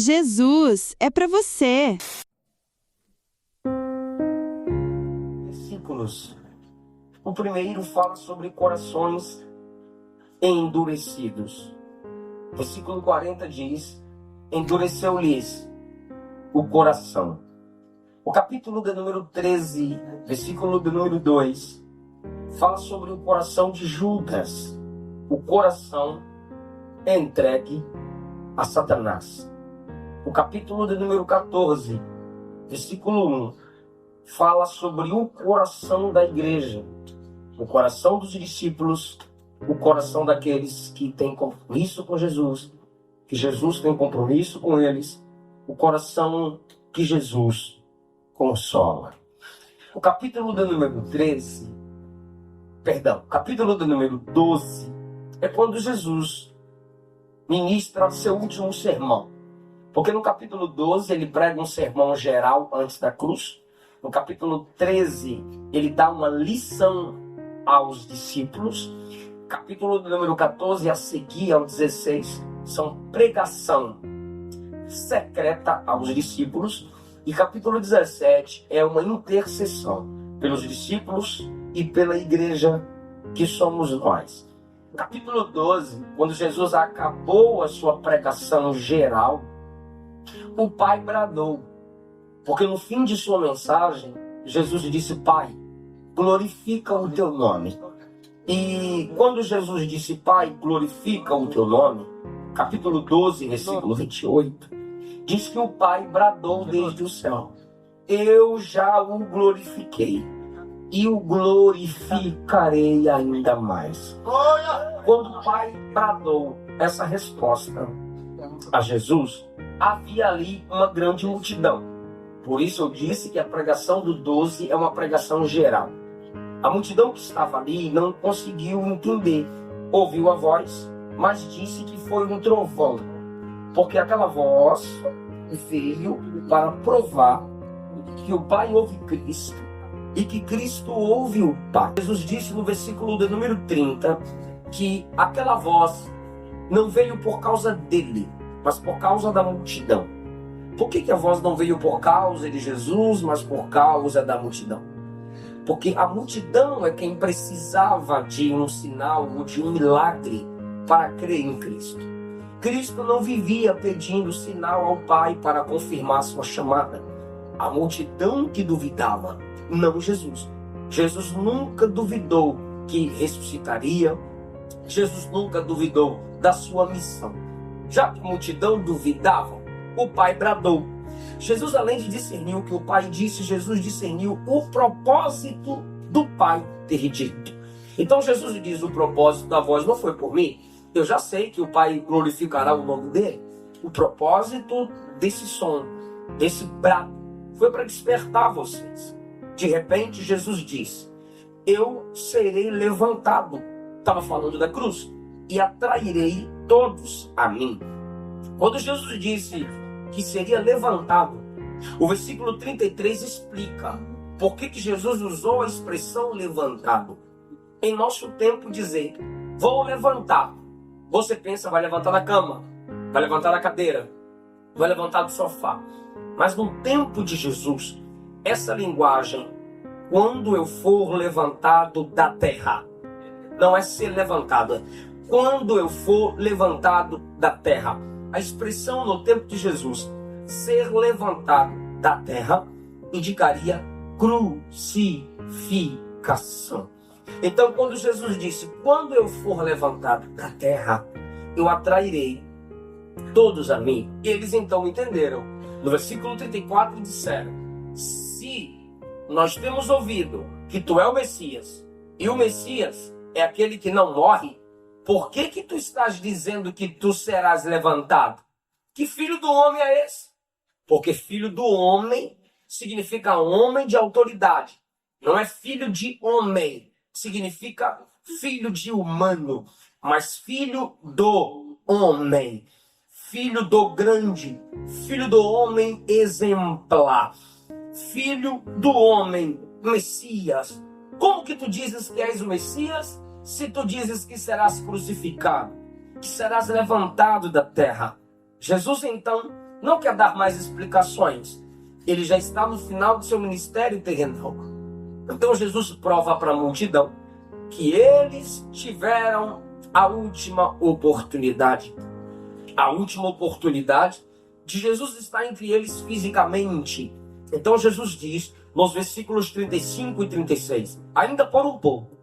Jesus é para você. Versículos. O primeiro fala sobre corações endurecidos. Versículo 40 diz: endureceu-lhes o coração. O capítulo de número 13, versículo de número 2, fala sobre o coração de Judas. O coração é entregue a Satanás. O capítulo de número 14, versículo 1, fala sobre o coração da igreja, o coração dos discípulos, o coração daqueles que têm compromisso com Jesus, que Jesus tem compromisso com eles, o coração que Jesus consola. O capítulo de número 12 é quando Jesus ministra seu último sermão. Porque no capítulo 12 ele prega um sermão geral antes da cruz. No capítulo 13 ele dá uma lição aos discípulos. Capítulo do número 14 a seguir ao 16 são pregação secreta aos discípulos. E capítulo 17 é uma intercessão pelos discípulos e pela igreja que somos nós. No capítulo 12, quando Jesus acabou a sua pregação geral, o Pai bradou. Porque no fim de sua mensagem, Jesus disse: Pai, glorifica o teu nome. E quando Jesus disse: Pai, glorifica o teu nome, capítulo 12, versículo 28, diz que o Pai bradou desde o céu: eu já o glorifiquei e o glorificarei ainda mais. Quando o Pai bradou essa resposta a Jesus, havia ali uma grande multidão. Por isso eu disse que a pregação do 12 é uma pregação geral. A multidão que estava ali não conseguiu entender. Ouviu a voz, mas disse que foi um trovão. Porque aquela voz veio para provar que o Pai ouve Cristo e que Cristo ouve o Pai. Jesus disse no versículo de número 30 que aquela voz não veio por causa dele, mas por causa da multidão. Por que a voz não veio por causa de Jesus, mas por causa da multidão? Porque a multidão é quem precisava de um sinal ou de um milagre para crer em Cristo. Cristo não vivia pedindo sinal ao Pai para confirmar sua chamada. A multidão que duvidava, não Jesus. Jesus nunca duvidou que ressuscitaria. Jesus nunca duvidou da sua missão. Já que a multidão duvidava, o Pai bradou. Jesus, além de discernir o que o Pai disse, Jesus discerniu o propósito do Pai ter dito. Então Jesus diz: o propósito da voz não foi por mim. Eu já sei que o Pai glorificará o nome dele. O propósito desse som, desse brado, foi para despertar vocês. De repente Jesus diz: eu serei levantado. Estava falando da cruz. E atrairei todos a mim. Quando Jesus disse que seria levantado, o versículo 33 explica por que Jesus usou a expressão levantado. Em nosso tempo dizer, vou levantar, você pensa, vai levantar da cama, vai levantar da cadeira, vai levantar do sofá. Mas no tempo de Jesus, essa linguagem, quando eu for levantado da terra, não é ser levantado, é quando eu for levantado da terra. A expressão no tempo de Jesus, ser levantado da terra, indicaria crucificação. Então, quando Jesus disse, quando eu for levantado da terra, eu atrairei todos a mim, eles então entenderam. No versículo 34 disseram, se nós temos ouvido que tu é o Messias, e o Messias é aquele que não morre, por que tu estás dizendo que tu serás levantado? Que filho do homem é esse? Porque filho do homem significa homem de autoridade. Não é filho de homem. Significa filho de humano. Mas filho do homem. Filho do grande. Filho do homem exemplar. Filho do homem Messias. Como que tu dizes que és o Messias? Se tu dizes que serás crucificado, que serás levantado da terra. Jesus então não quer dar mais explicações. Ele já está no final do seu ministério terrenal. Então Jesus prova para a multidão que eles tiveram a última oportunidade. A última oportunidade de Jesus estar entre eles fisicamente. Então Jesus diz, nos versículos 35 e 36, ainda por um pouco,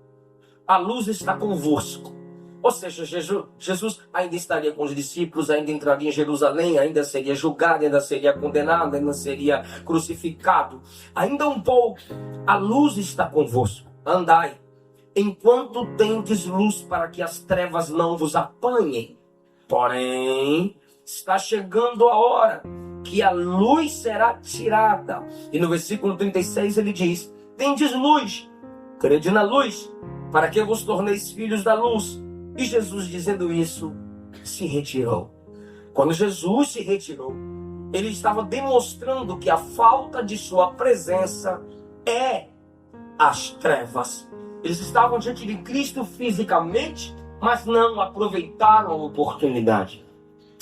a luz está convosco. Ou seja, Jesus ainda estaria com os discípulos, ainda entraria em Jerusalém, ainda seria julgado, ainda seria condenado, ainda seria crucificado. Ainda um pouco, a luz está convosco. Andai, enquanto tendes luz, para que as trevas não vos apanhem. Porém, está chegando a hora que a luz será tirada. E no versículo 36 ele diz, tendes luz, crede na luz, para que vos torneis filhos da luz. E Jesus, dizendo isso, se retirou. Quando Jesus se retirou, ele estava demonstrando que a falta de sua presença é as trevas. Eles estavam diante de Cristo fisicamente, mas não aproveitaram a oportunidade.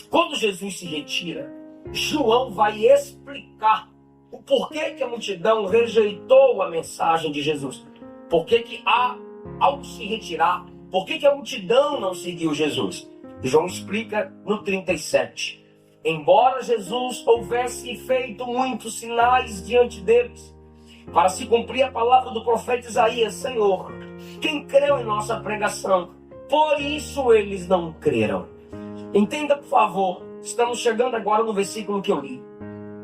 Quando Jesus se retira, João vai explicar o porquê que a multidão rejeitou a mensagem de Jesus. Por que ao se retirar, por que a multidão não seguiu Jesus? João explica no 37. Embora Jesus houvesse feito muitos sinais diante deles, para se cumprir a palavra do profeta Isaías, Senhor, quem creu em nossa pregação? Por isso eles não creram. Entenda, por favor, estamos chegando agora no versículo que eu li.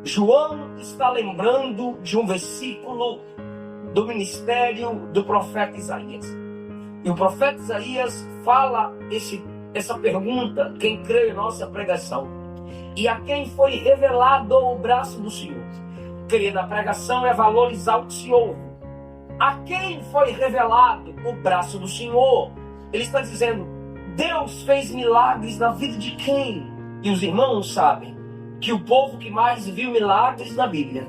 João está lembrando de um versículo do ministério do profeta Isaías. E o profeta Isaías fala essa pergunta, quem creu em nossa pregação? E a quem foi revelado o braço do Senhor? Crer na pregação é valorizar o que se ouve. A quem foi revelado o braço do Senhor? Ele está dizendo, Deus fez milagres na vida de quem? E os irmãos sabem que o povo que mais viu milagres na Bíblia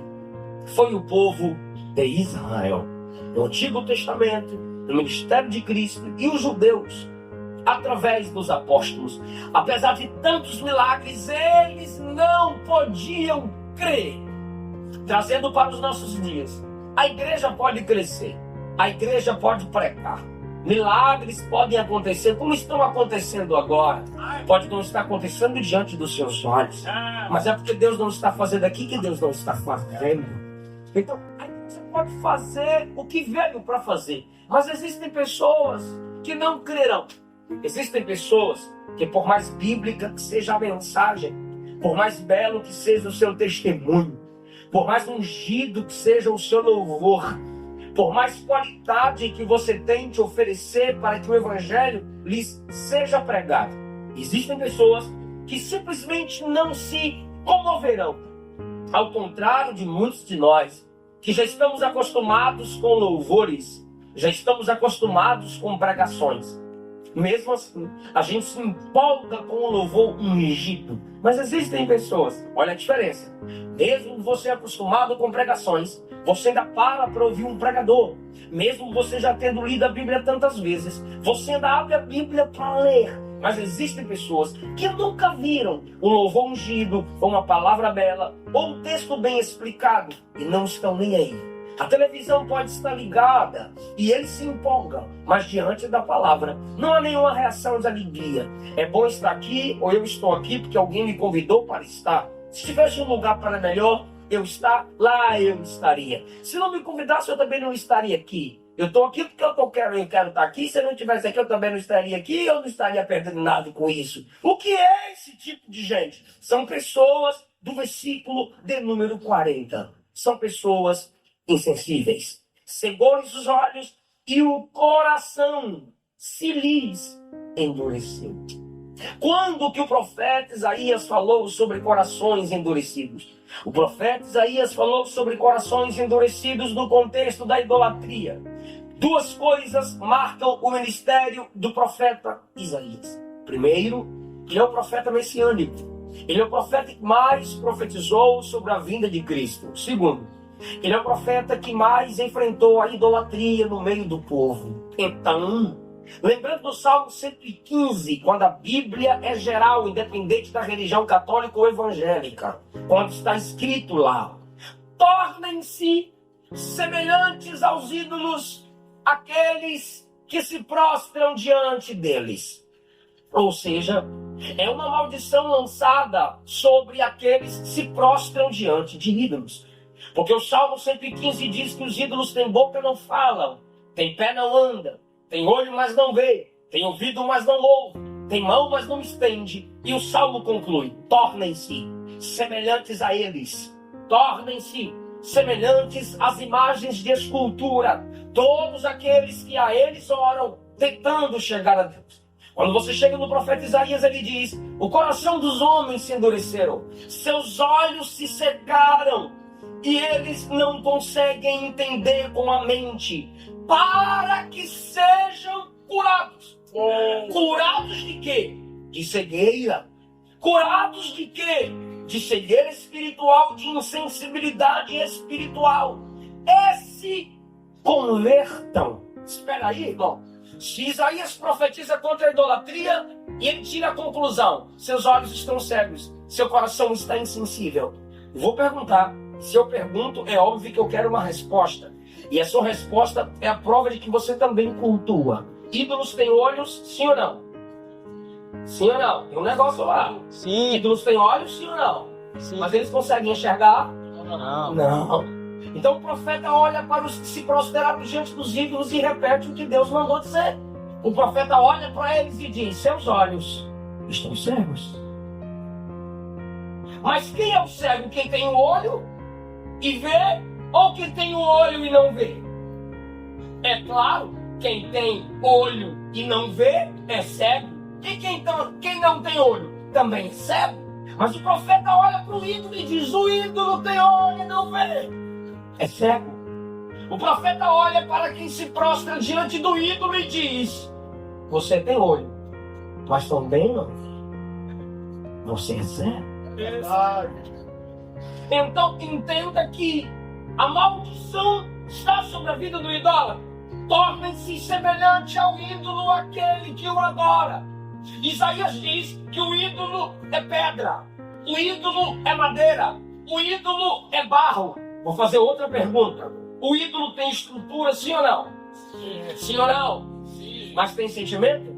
foi o povo de Israel. No Antigo Testamento, no ministério de Cristo, e os judeus, através dos apóstolos. Apesar de tantos milagres, eles não podiam crer. Trazendo para os nossos dias, a igreja pode crescer, a igreja pode pregar, milagres podem acontecer, como estão acontecendo agora. Pode não estar acontecendo diante dos seus olhos, mas é porque Deus não está fazendo aqui que Deus não está fazendo. Então, a igreja pode fazer o que veio para fazer, mas existem pessoas que não crerão. Existem pessoas que, por mais bíblica que seja a mensagem, por mais belo que seja o seu testemunho, por mais ungido que seja o seu louvor, por mais qualidade que você tente oferecer para que o evangelho lhes seja pregado, existem pessoas que simplesmente não se comoverão. Ao contrário de muitos de nós, que já estamos acostumados com louvores, já estamos acostumados com pregações. Mesmo assim, a gente se empolga com o louvor ungido. Mas existem pessoas, olha a diferença. Mesmo você acostumado com pregações, você ainda para ouvir um pregador. Mesmo você já tendo lido a Bíblia tantas vezes, você ainda abre a Bíblia para ler. Mas existem pessoas que nunca viram um louvor ungido, ou uma palavra bela, ou um texto bem explicado, e não estão nem aí. A televisão pode estar ligada e eles se empolgam, mas diante da palavra não há nenhuma reação de alegria. É bom estar aqui, ou eu estou aqui porque alguém me convidou para estar. Se tivesse um lugar para melhor eu estar, lá eu estaria. Se não me convidasse, eu também não estaria aqui. Eu estou aqui porque eu quero estar aqui. Se eu não estivesse aqui, eu também não estaria aqui. Eu não estaria perdendo nada com isso. O que é esse tipo de gente? São pessoas do versículo de número 40. São pessoas insensíveis. Cegou-lhes os olhos e o coração se lhes endureceu. Quando que o profeta Isaías falou sobre corações endurecidos? O profeta Isaías falou sobre corações endurecidos no contexto da idolatria. Duas coisas marcam o ministério do profeta Isaías. Primeiro, ele é o profeta messiânico. Ele é o profeta que mais profetizou sobre a vinda de Cristo. Segundo, ele é o profeta que mais enfrentou a idolatria no meio do povo. Então, Lembrando do Salmo 115, quando a Bíblia é geral, independente da religião católica ou evangélica, quando está escrito lá, tornem-se semelhantes aos ídolos aqueles que se prostram diante deles. Ou seja, é uma maldição lançada sobre aqueles que se prostram diante de ídolos. Porque o Salmo 115 diz que os ídolos têm boca e não falam, têm pé não anda, tem olho, mas não vê. Tem ouvido, mas não ouve. Tem mão, mas não estende. E o Salmo conclui: tornem-se semelhantes a eles. Tornem-se semelhantes às imagens de escultura. Todos aqueles que a eles oram, tentando chegar a Deus. Quando você chega no profeta Isaías, ele diz: o coração dos homens se endureceram. Seus olhos se secaram. E eles não conseguem entender com a mente, para que sejam curados. Curados de quê? De cegueira. Curados de quê? De cegueira espiritual, de insensibilidade espiritual. Se convertam. Espera aí, irmão. Se Isaías profetiza contra a idolatria, e ele tira a conclusão: seus olhos estão cegos, seu coração está insensível. Vou perguntar. Se eu pergunto, é óbvio que eu quero uma resposta. E a sua resposta é a prova de que você também cultua. Ídolos têm olhos, sim ou não? Sim ou não? Tem um negócio lá. Sim. Ídolos têm olhos, sim ou não? Sim. Mas eles conseguem enxergar? Não. Não. Então o profeta olha para os que se prostraram diante dos ídolos e repete o que Deus mandou dizer. O profeta olha para eles e diz: seus olhos estão cegos. Mas quem é o cego? Quem tem o olho e vê, ou quem tem o olho e não vê? É claro, quem tem olho e não vê é cego. E quem não tem olho também é cego. Mas o profeta olha para o ídolo e diz: o ídolo tem olho e não vê, é cego. O profeta olha para quem se prostra diante do ídolo e diz: você tem olho, mas também não vê, você é cego. Então entenda que a maldição está sobre a vida do idólatra. Tornem-se semelhante ao ídolo aquele que o adora. Isaías diz que o ídolo é pedra, o ídolo é madeira, o ídolo é barro. Vou fazer outra pergunta: o ídolo tem estrutura, sim ou não? Sim. Sim ou não? Sim. Mas tem sentimento?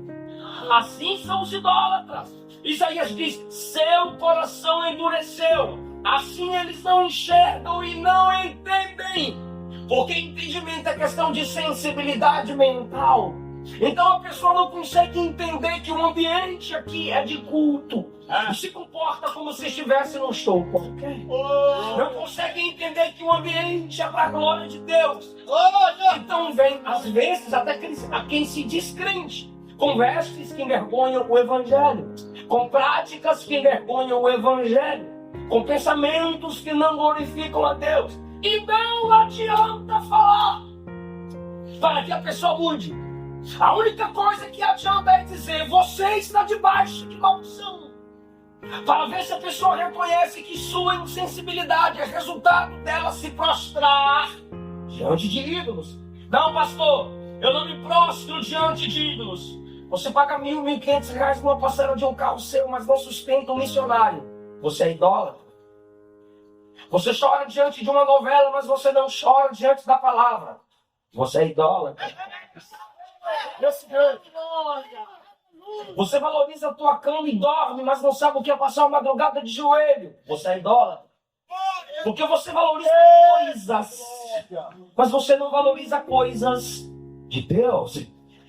Assim são os idólatras. Isaías diz: seu coração endureceu. Assim eles não enxergam e não entendem. Porque entendimento é questão de sensibilidade mental. Então a pessoa não consegue entender que o ambiente aqui é de culto. E se comporta como se estivesse num show qualquer. Não consegue entender que o ambiente é para a glória de Deus. Então vem, às vezes, até a quem se diz crente, com vestes que envergonham o Evangelho, com práticas que envergonham o Evangelho, com pensamentos que não glorificam a Deus. E não adianta falar para que a pessoa mude. A única coisa que adianta é dizer: você está debaixo de maldição. Para ver se a pessoa reconhece que sua insensibilidade é resultado dela se prostrar diante de ídolos. Não, pastor, eu não me prostro diante de ídolos. Você paga R$1.000, R$1.500 numa parcela de um carro seu, mas não sustenta um missionário. Você é idólatra. Você chora diante de uma novela, mas você não chora diante da palavra. Você é idólatra. Você valoriza a tua cama e dorme, mas não sabe o que é passar uma madrugada de joelho. Você é idólatra. Porque você valoriza coisas, mas você não valoriza coisas de Deus.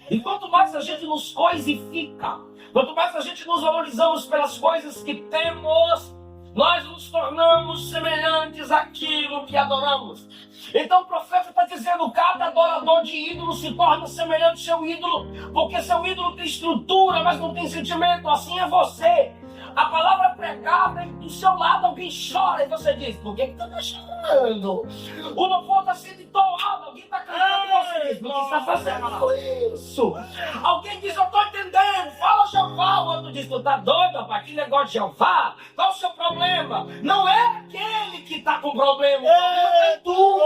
E quanto mais a gente nos coisifica, quanto mais a gente nos valorizamos pelas coisas que temos, nós nos tornamos semelhantes àquilo que adoramos. Então o profeta está dizendo: cada adorador de ídolo se torna semelhante ao seu ídolo, porque seu ídolo tem estrutura, mas não tem sentimento. Assim é você. A palavra pregada e do seu lado alguém chora e você diz: por que está chorando? O louvor está sendo entoado, alguém está cantando, você diz: por que está fazendo isso? Alguém diz: eu estou entendendo, fala Jeová. O outro diz: tu está doido, rapaz, que negócio de Jeová? Qual o seu problema? Não é aquele que está com problema, o problema é tu.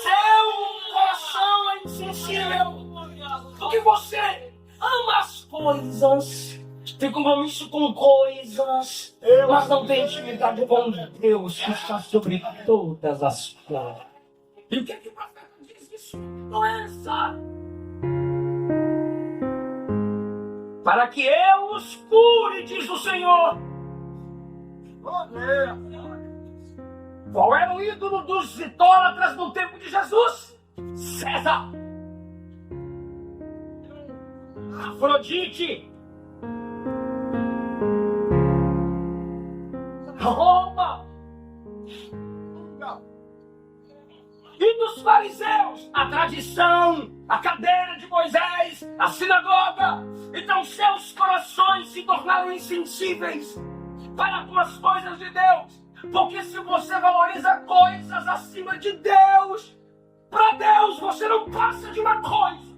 Seu coração é insensível. Porque você coisas, tem compromisso com coisas, mas não tem intimidade com Deus que está sobre todas as coisas. E o que é que o profeta diz isso? Doença. Para que eu os cure, diz o Senhor. Qual era o ídolo dos idólatras no tempo de Jesus? César. Afrodite. Roma. E dos fariseus, a tradição, a cadeira de Moisés, a sinagoga. Então seus corações se tornaram insensíveis para com as coisas de Deus. Porque se você valoriza coisas acima de Deus, para Deus você não passa de uma coisa.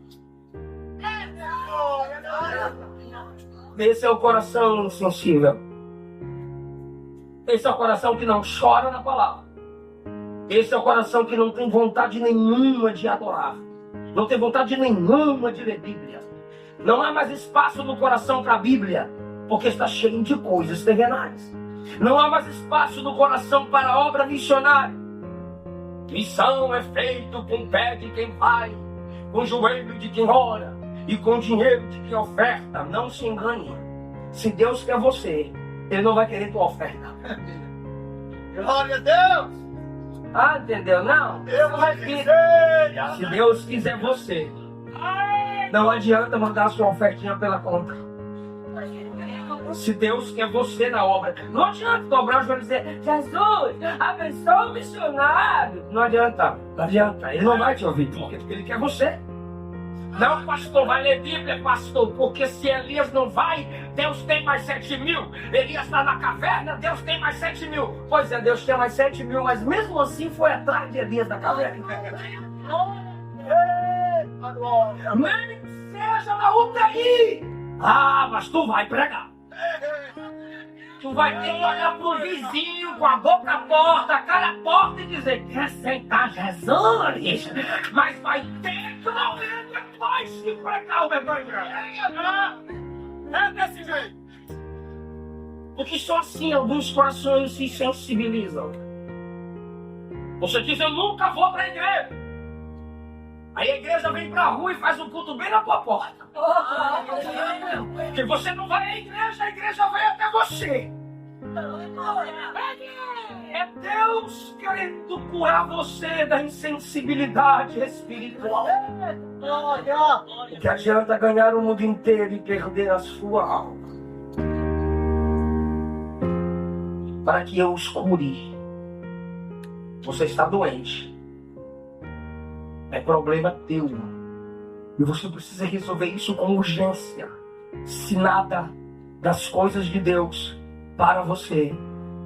Esse é o coração sensível. Esse é o coração que não chora na palavra. Esse é o coração que não tem vontade nenhuma de adorar. Não tem vontade nenhuma de ler Bíblia. Não há mais espaço no coração para a Bíblia, porque está cheio de coisas terrenais. Não há mais espaço no coração para a obra missionária. Missão é feito com o pé de quem vai, com o joelho de quem ora e com o dinheiro de quem oferta. Não se engane. Se Deus quer você, Ele não vai querer tua oferta. Glória a Deus! Ah, entendeu? Não. Se Deus quiser você, não adianta mandar sua ofertinha pela conta. Se Deus quer você na obra, não adianta dobrar o joelho e dizer: Jesus, abençoa o missionário. Não adianta, não adianta. Ele não vai te ouvir, porque Ele quer você. Não, pastor, vai ler Bíblia, pastor, porque se Elias não vai, Deus tem mais 7.000. Elias está na caverna, Deus tem mais 7.000. Pois é, Deus tem mais 7.000, mas mesmo assim foi atrás de Elias da caverna. Nem que seja na UTI. Ah, mas tu vai pregar. Tu vai ter que olhar pro vizinho com a boca torta, a cara torta e dizer: quer aceitar Jesus? Mas vai ter que morrer depois de pregar o evangelho. É desse jeito. Porque só assim alguns corações se sensibilizam. Você diz: eu nunca vou para a igreja. Aí a igreja vem pra rua e faz um culto bem na tua porta. Porque você não vai à igreja, a igreja vai até você. É Deus querendo curar você da insensibilidade espiritual. O que adianta ganhar o mundo inteiro e perder a sua alma? Para que eu os cure. Você está doente. É problema teu. E você precisa resolver isso com urgência. Se nada das coisas de Deus para você,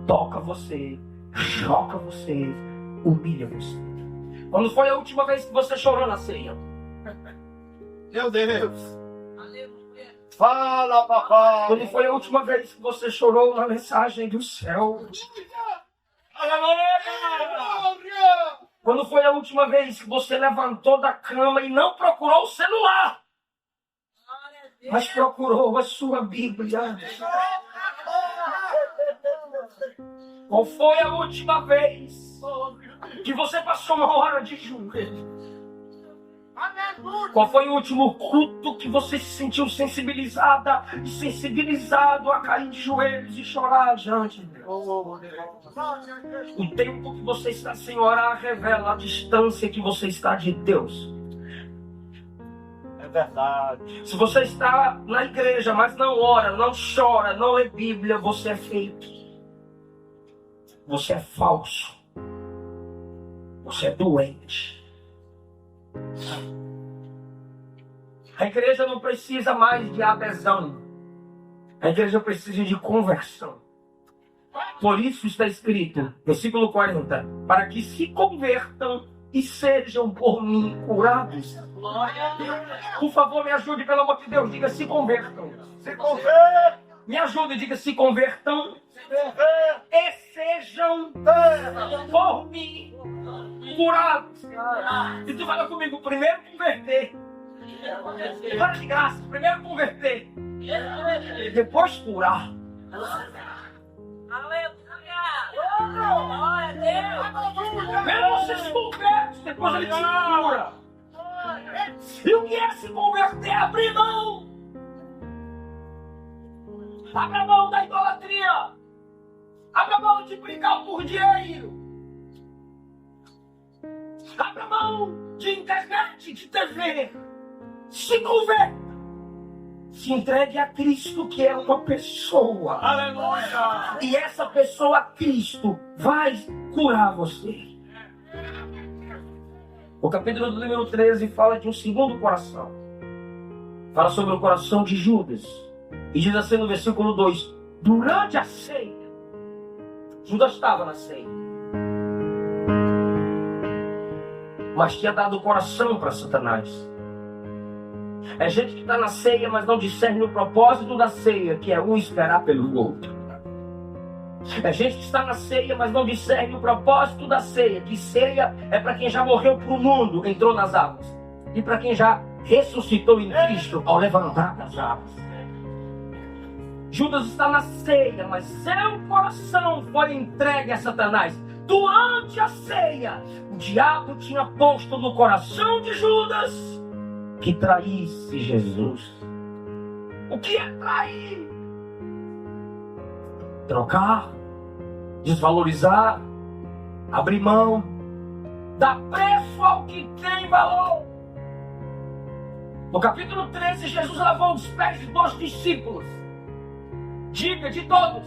toca você, choca você, humilha você. Quando foi a última vez que você chorou na ceia? Meu Deus! Fala, papai! Quando foi a última vez que você chorou na mensagem do céu? Quando foi a última vez que você levantou da cama e não procurou o celular, mas procurou a sua Bíblia? Qual foi a última vez que você passou uma hora de joelho? Qual foi o último culto que você se sentiu sensibilizada e sensibilizado a cair de joelhos e chorar diante de Deus? O tempo que você está sem orar revela a distância que você está de Deus. É verdade. Se você está na igreja, mas não ora, não chora, não lê Bíblia, você é fake. Você é falso. Você é doente. A igreja não precisa mais de adesão. A igreja precisa de conversão. Por isso está escrito, versículo 40, para que se convertam e sejam por mim curados. Por favor, me ajude, pelo amor de Deus, diga: se convertam. Se converta! Me ajude, diga: se convertam e sejam por mim curados. E tu fala comigo: primeiro converter. Para de graça, primeiro converter. Depois curar. Primeiro você se converte, depois ele te cura. E o que é se converter? Abrir mão. Abra mão da idolatria. Abra mão de brigar por dinheiro. Abra mão de internet, de TV. Se converta. Se entregue a Cristo, que é uma pessoa. Aleluia! E essa pessoa, Cristo, vai curar você. O capítulo do número 13 fala de um segundo coração. Fala sobre o coração de Judas. E diz assim no versículo 2: durante a ceia, Judas estava na ceia, mas tinha dado o coração para Satanás. É gente que está na ceia, mas não discerne o propósito da ceia, que é um esperar pelo outro. É gente que está na ceia, mas não discerne o propósito da ceia, que ceia é para quem já morreu para o mundo, entrou nas águas, e para quem já ressuscitou em Cristo ao levantar das águas. Judas está na ceia, mas seu coração foi entregue a Satanás. Durante a ceia, o diabo tinha posto no coração de Judas que traísse Jesus. O que é trair? Trocar, desvalorizar, abrir mão, dar preço ao que tem valor. No capítulo 13, Jesus lavou os pés de 2 discípulos. Diga, de todos.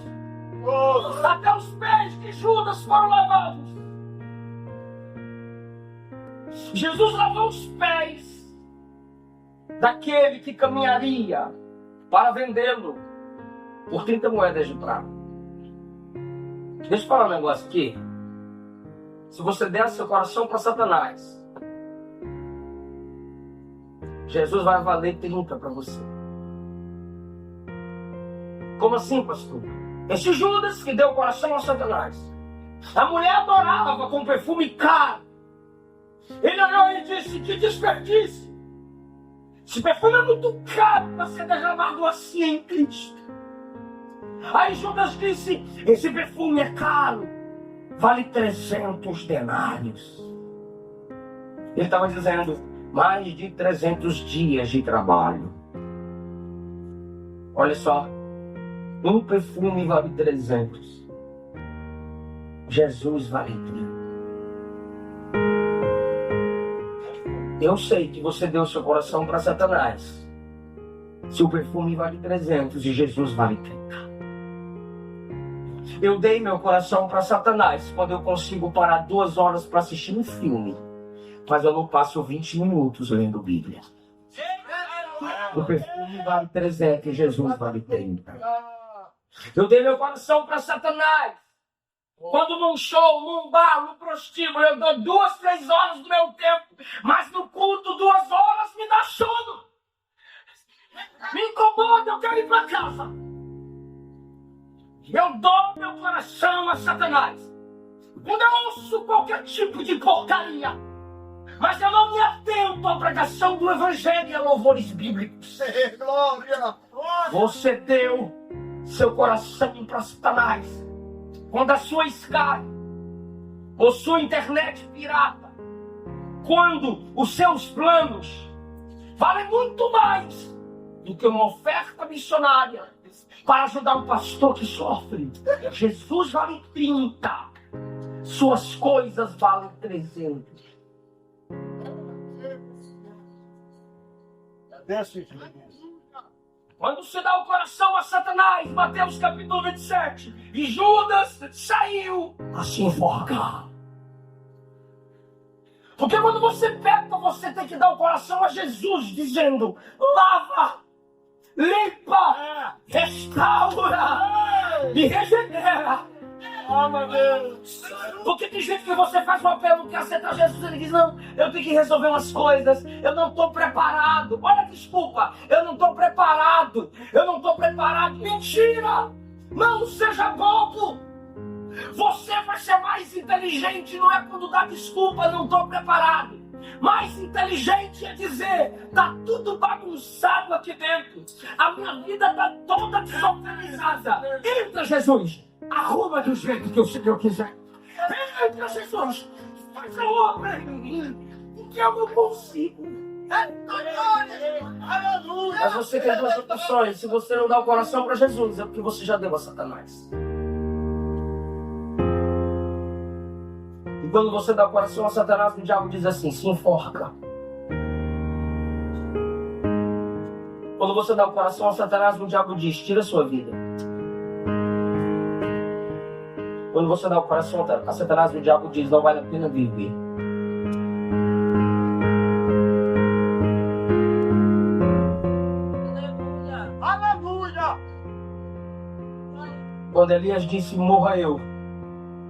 Até os pés de Judas foram lavados. Jesus lavou os pés daquele que caminharia para vendê-lo por 30 moedas de prata. Deixa eu falar um negócio aqui. Se você der seu coração para Satanás, Jesus vai valer 30 para você. Como assim, pastor? Esse Judas que deu o coração a Satanás, a mulher adorava com perfume caro. Ele olhou e disse: que desperdício! Esse perfume é muito caro para ser derramado assim em Cristo. Aí Judas disse: esse perfume é caro, vale 300 denários. Ele estava dizendo: mais de 300 dias de trabalho. Olha só, um perfume vale 300. Jesus vale 30. Eu sei que você deu seu coração para Satanás. Se o perfume vale 300 e Jesus vale 30. Eu dei meu coração para Satanás quando eu consigo parar 2 horas para assistir um filme, mas eu não passo 20 minutos lendo Bíblia. O perfume vale 300 e Jesus vale 30. Eu dei meu coração para Satanás quando num show, num bar, num prostíbulo, eu dou 2, 3 horas do meu tempo, mas no culto 2 horas me dá sono. Me incomoda, eu quero ir para casa. Eu dou meu coração a Satanás quando eu ouço qualquer tipo de porcaria, mas eu não me atento à pregação do Evangelho e a louvores bíblicos. Glória! Você deu seu coração para Satanás quando a sua Sky ou sua internet pirata, quando os seus planos valem muito mais do que uma oferta missionária para ajudar um pastor que sofre. Jesus vale 30. Suas coisas valem 300. Quando se dá o coração a Satanás, Mateus capítulo 27, e Judas saiu a se enforcar. Porque quando você peca, você tem que dar o coração a Jesus, dizendo: lava, limpa, restaura e regenera. Oh, meu Deus! Porque tem gente que você faz um apelo que aceita Jesus, ele diz: não, eu tenho que resolver umas coisas, eu não estou preparado. Olha, desculpa, eu não estou preparado. Mentira! Não seja bobo. Você vai ser mais inteligente, não é quando dá desculpa, não estou preparado. Mais inteligente é dizer, tá tudo bagunçado aqui dentro. A minha vida tá toda desorganizada. Entra, Jesus. Arruma do jeito que o Senhor quiser. Entra, Jesus. Faz a obra em mim. Porque eu não consigo. Aleluia. Mas você tem duas opções. Se você não dá o coração para Jesus, é porque você já deu a Satanás. E quando você dá o coração a Satanás, o diabo diz assim, se enforca. Quando você dá o coração a Satanás, o diabo diz, tira a sua vida. Quando você dá o coração a Satanás, o diabo diz, não vale a pena viver. Aleluia. Quando Elias disse, morra eu,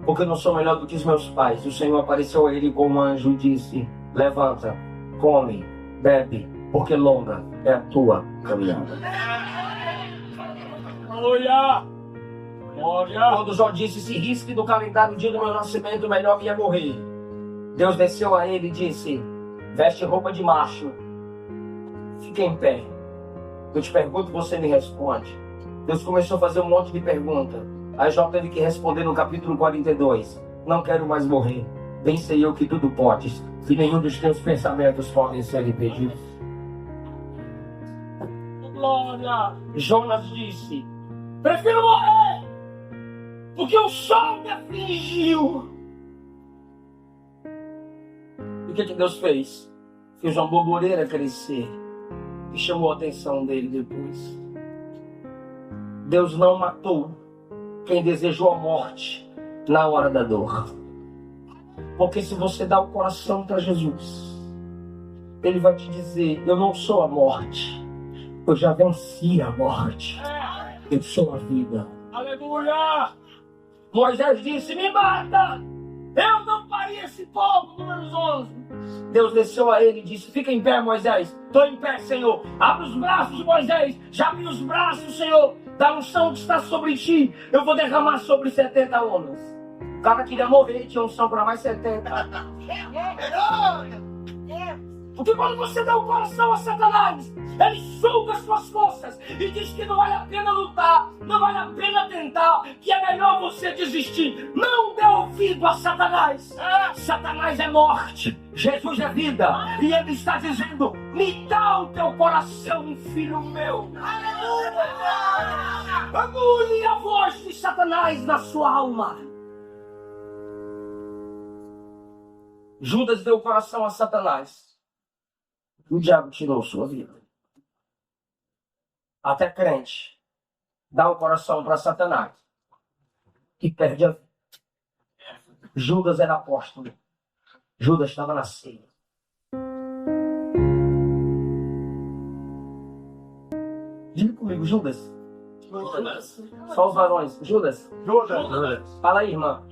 porque eu não sou melhor do que os meus pais, o Senhor apareceu a ele com um anjo e disse, levanta, come, bebe, porque longa é a tua caminhada. Aleluia. Glória. Quando Jó disse, se risque do calendário o dia do meu nascimento, melhor me é morrer. Deus desceu a ele e disse, veste roupa de macho, fica em pé. Eu te pergunto, você me responde. Deus começou a fazer um monte de perguntas. Aí Jó teve que responder no capítulo 42. Não quero mais morrer. Bem sei eu que tudo podes, e nenhum dos teus pensamentos podem ser impedidos. Glória. Jonas disse, prefiro morrer, porque o sol me afligiu. E o que Deus fez? Fez uma borboleira crescer e chamou a atenção dele depois. Deus não matou quem desejou a morte na hora da dor. Porque se você dá o coração para Jesus, Ele vai te dizer, eu não sou a morte, eu já venci a morte, eu sou a vida. Aleluia. Moisés disse, me mata, eu não parei esse povo, números 11. Deus desceu a ele e disse, fica em pé, Moisés. Estou em pé, Senhor. Abre os braços, Moisés. Já abri os braços, Senhor. Da unção que está sobre ti, eu vou derramar sobre 70 homens. O cara queria morrer e tinha unção para mais 70. Porque quando você dá o coração a Satanás, ele suga as suas forças e diz que não vale a pena lutar, não vale a pena tentar, que é melhor você desistir. Não dê ouvido a Satanás. Satanás é morte, Jesus é vida. E ele está dizendo, me dá o teu coração, filho meu. Anule a voz de Satanás na sua alma. Judas deu o coração a Satanás. O diabo tirou sua vida. Até crente dá o coração para Satanás e perde a vida. Judas era apóstolo. Judas estava na ceia. Diga comigo, Judas. Só os varões. Judas. Judas. Fala aí, irmã.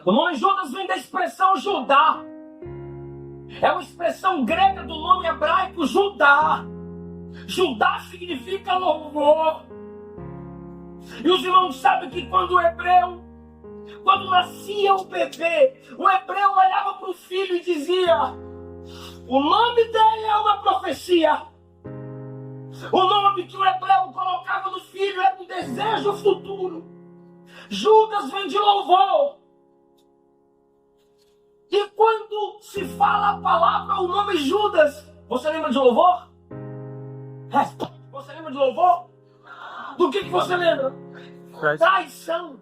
O nome Judas vem da expressão Judá. É uma expressão grega do nome hebraico Judá. Judá significa louvor. E os irmãos sabem que quando nascia o bebê, o hebreu olhava para o filho e dizia, o nome dele é uma profecia. O nome que o hebreu colocava no filho era um desejo futuro. Judas vem de louvor. E quando se fala a palavra, o nome Judas, você lembra de louvor? Você lembra de louvor? Do que você lembra? Traição.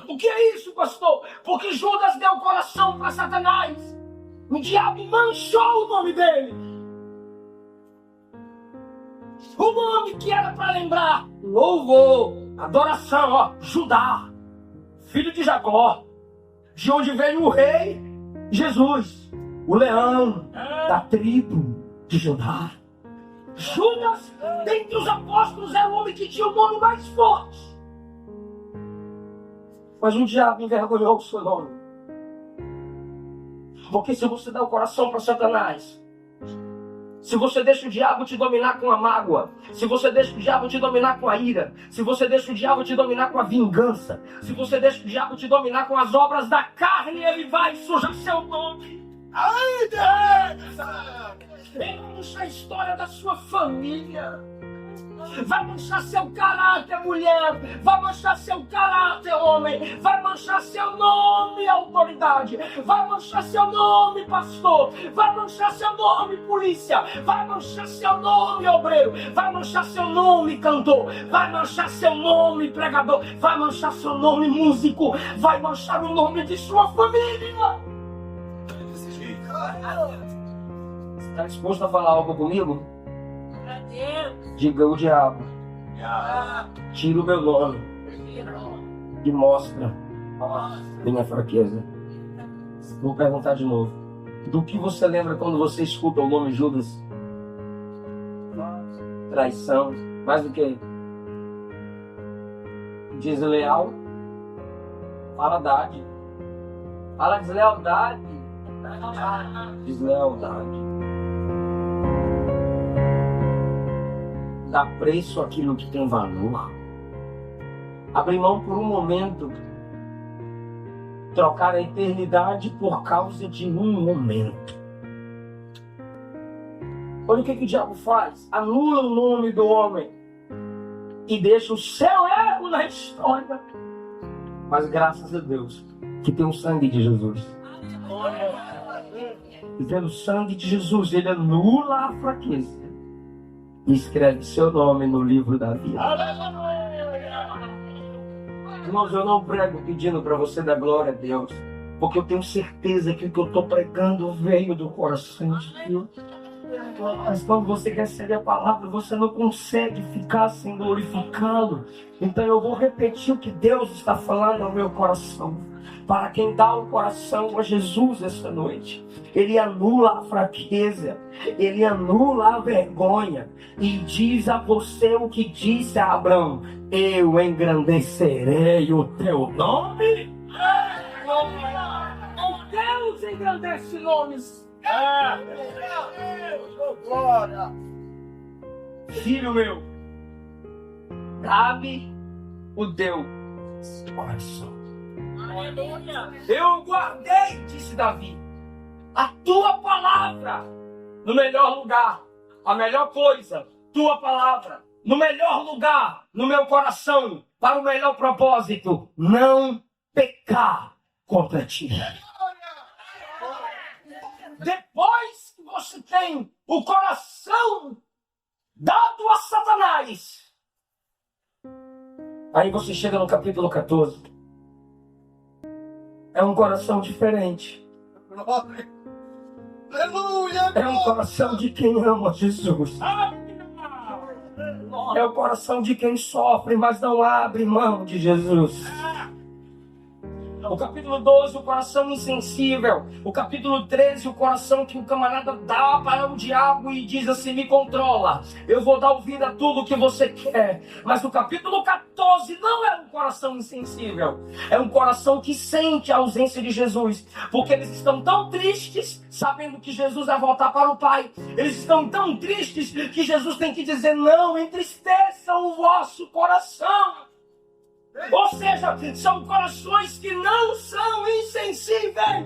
O que é isso, pastor? Porque Judas deu o coração para Satanás. O diabo manchou o nome dele. O nome que era para lembrar, louvor, adoração, ó, Judá, filho de Jacó. De onde veio o rei Jesus, o leão da tribo de Judá. Judas, dentre os apóstolos, era o homem que tinha o nome mais forte. Mas um diabo envergonhou o seu nome. Porque se você dá o coração para Satanás, se você deixa o diabo te dominar com a mágoa, se você deixa o diabo te dominar com a ira, se você deixa o diabo te dominar com a vingança, se você deixa o diabo te dominar com as obras da carne, ele vai sujar seu nome. Ai, Deus! Ele vai manchar a história da sua família. Vai manchar seu caráter, mulher. Vai manchar seu caráter, homem. Vai manchar seu nome, autoridade. Vai manchar seu nome, pastor. Vai manchar seu nome, polícia. Vai manchar seu nome, obreiro. Vai manchar seu nome, cantor. Vai manchar seu nome, pregador. Vai manchar seu nome, músico. Vai manchar o nome de sua família. Está disposto a falar algo comigo? Diga o diabo, tira o meu nome e mostra minha fraqueza. Vou perguntar de novo. Do que você lembra quando você escuta o nome Judas? Traição. Mais do que? Desleal. Maldade. Fala deslealdade. Deslealdade. Dá preço àquilo que tem valor. Abrir mão por um momento. Trocar a eternidade por causa de um momento. Olha o que o diabo faz. Anula o nome do homem. E deixa o seu erro na história. Mas graças a Deus que tem o sangue de Jesus. E pelo sangue de Jesus ele anula a fraqueza. E escreve seu nome no livro da vida. Irmãos, eu não prego pedindo para você dar glória a Deus, porque eu tenho certeza que o que eu estou pregando veio do coração de Deus. Mas quando você recebe a palavra, você não consegue ficar sem glorificá-lo. Então eu vou repetir o que Deus está falando ao meu coração. Para quem dá o coração a Jesus esta noite, Ele anula a fraqueza, Ele anula a vergonha e diz a você o que disse a Abraão: eu engrandecerei o teu nome. Deus engrandece nomes. Glória. Filho meu, dá-me o teu coração. Eu guardei, disse Davi, a tua palavra no melhor lugar, a melhor coisa, tua palavra no melhor lugar, no meu coração, para o melhor propósito, não pecar contra ti. Depois que você tem o coração dado a Satanás, aí você chega no capítulo 14. É um coração diferente. Aleluia! É um coração de quem ama Jesus. É o coração de quem sofre, mas não abre mão de Jesus. O capítulo 12, o coração insensível. O capítulo 13, o coração que o camarada dá para o diabo e diz assim: me controla, eu vou dar ouvido a tudo que você quer. Mas o capítulo 14 não é um coração insensível. É um coração que sente a ausência de Jesus. Porque eles estão tão tristes, sabendo que Jesus vai voltar para o Pai. Eles estão tão tristes que Jesus tem que dizer: não entristeçam o vosso coração. Ou seja, são corações que não são insensíveis.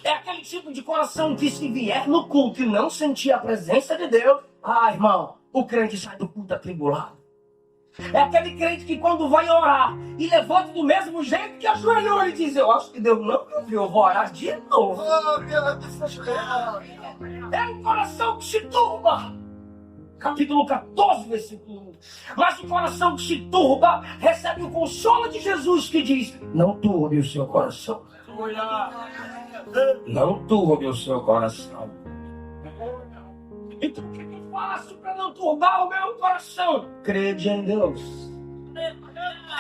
É aquele tipo de coração que, se vier no culto e não sentir a presença de Deus, irmão, o crente sai do culto atribulado. É aquele crente que, quando vai orar e levanta do mesmo jeito que ajoelhou, ele diz: eu acho que Deus não me ouviu, eu vou orar de novo. É um coração que se turba. Capítulo 14, versículo 1. Mas o coração que se turba recebe o consolo de Jesus, que diz: não turbe o seu coração. Não turbe o seu coração. Então o que eu faço para não turbar o meu coração? Crede em Deus.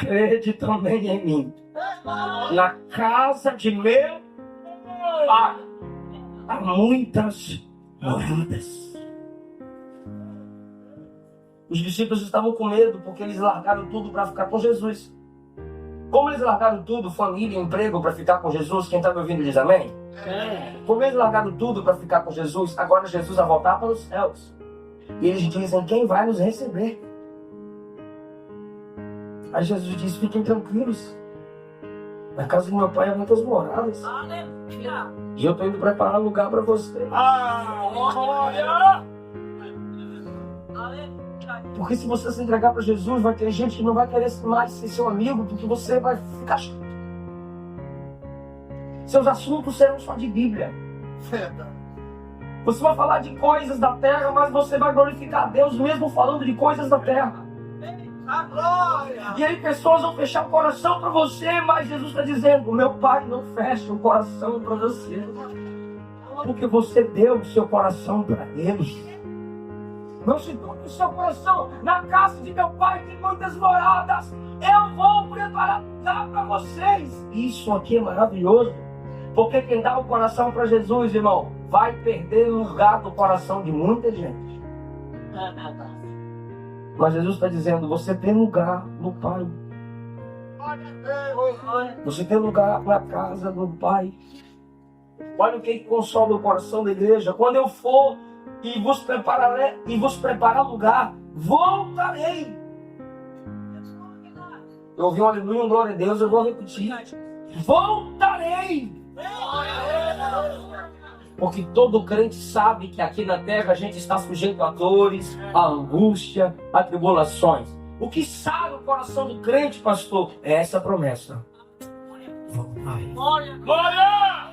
Crede também em mim. Na casa de meu Pai há muitas moradas. Os discípulos estavam com medo porque eles largaram tudo para ficar com Jesus. Como eles largaram tudo, família, emprego, para ficar com Jesus, quem está me ouvindo diz amém? Como eles largaram tudo para ficar com Jesus, agora Jesus vai voltar para os céus. E eles dizem, quem vai nos receber? Aí Jesus diz, fiquem tranquilos. Na casa do meu pai há muitas moradas. E eu estou indo preparar lugar para vocês. Glória! Porque se você se entregar para Jesus, vai ter gente que não vai querer mais ser seu amigo, porque você vai ficar... Seus assuntos serão só de Bíblia. Você vai falar de coisas da terra, mas você vai glorificar a Deus mesmo falando de coisas da terra. E aí pessoas vão fechar o coração para você, mas Jesus está dizendo, meu Pai não fecha o coração para você. Porque você deu o seu coração para Ele. Não se turbe o seu coração. Na casa de meu Pai tem muitas moradas. Eu vou preparar lugar para vocês. Isso aqui é maravilhoso. Porque quem dá o coração para Jesus, irmão, vai perder o lugar do coração de muita gente. Mas Jesus está dizendo, você tem lugar no Pai. Você tem lugar na casa do Pai. Olha o que consola o coração da igreja. Quando eu for e vos preparar lugar, voltarei. Eu ouvi um aleluia, um glória a Deus, eu vou repetir. Voltarei. Porque todo crente sabe que aqui na terra a gente está sujeito a dores, a angústia, a tribulações. O que sabe o coração do crente, pastor, é essa promessa. Voltarei. Glória!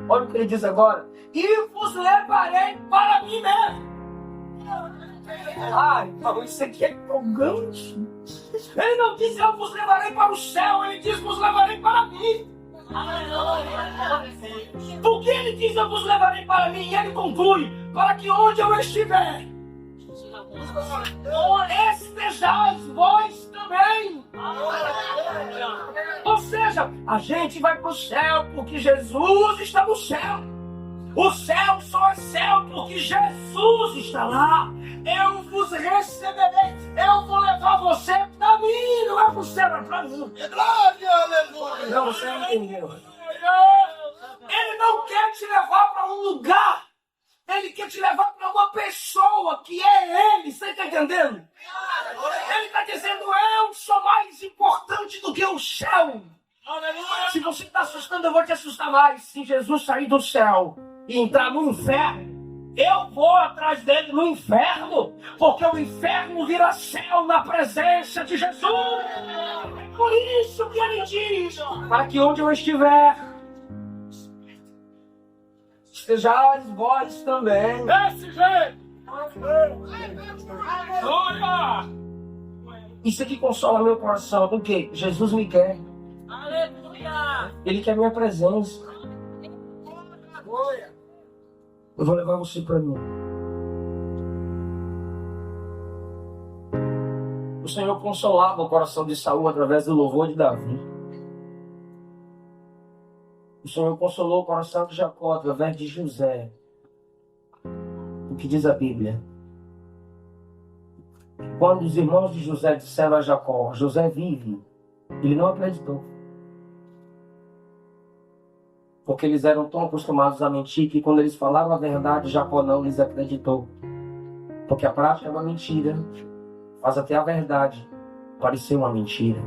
Olha o que ele diz agora. E vos levarei para mim mesmo. Ai, então isso aqui é arrogante. Ele não diz eu vos levarei para o céu, ele diz vos levarei para mim. Porque ele diz eu vos levarei para mim, e ele conclui, para que onde eu estiver, estejais vós também. Ou seja, a gente vai para o céu porque Jesus está no céu. O céu só é céu porque Jesus está lá. Eu vos receberei. Eu vou levar você para mim. Não é para o céu, é para mim. Glória, aleluia! Não, você não entendeu. Ele não quer te levar para um lugar. Ele quer te levar para uma pessoa que é Ele. Você está entendendo? Ele está dizendo, eu sou mais importante do que o céu. Se você está assustando, eu vou te assustar mais. Se Jesus sair do céu e entrar no inferno, eu vou atrás dele no inferno, porque o inferno vira céu na presença de Jesus. É por isso que ele diz, para que onde eu estiver, estejais vós também. Desse jeito! Glória! Isso aqui consola meu coração, porque Jesus me quer. Aleluia! Ele quer minha presença. Eu vou levar você para mim. O Senhor consolava o coração de Saul através do louvor de Davi. O Senhor consolou o coração de Jacó através de José. O que diz a Bíblia? Quando os irmãos de José disseram a Jacó, José vive, ele não acreditou. Porque eles eram tão acostumados a mentir que quando eles falaram a verdade, Jacó não lhes acreditou. Porque a prática é uma mentira. Faz até a verdade parecer uma mentira.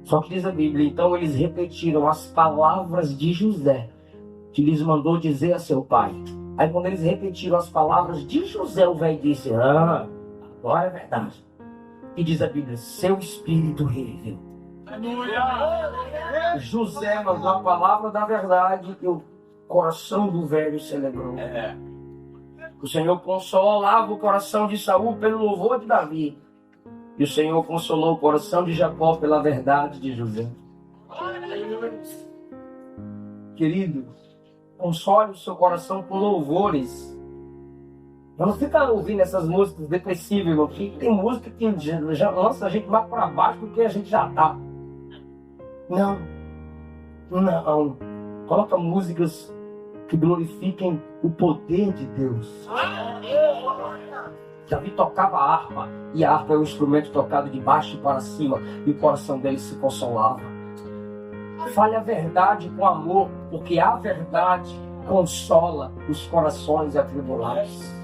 Só que diz a Bíblia, então eles repetiram as palavras de José, que lhes mandou dizer a seu pai. Aí quando eles repetiram as palavras de José, o velho disse, agora é verdade. E diz a Bíblia, seu espírito reviveu. José mandou a palavra da verdade e o coração do velho se alegrou. O Senhor consolava o coração de Saul pelo louvor de Davi. E o Senhor consolou o coração de Jacó pela verdade de José. Querido, console o seu coração com louvores. Não fica ouvindo essas músicas depressivas, irmão. Tem música que já lança a gente mais para baixo do que a gente já está. Não. Coloca músicas que glorifiquem o poder de Deus. Davi tocava a harpa, e a harpa é um instrumento tocado de baixo para cima, e o coração dele se consolava. Fale a verdade com amor, porque a verdade consola os corações atribulados.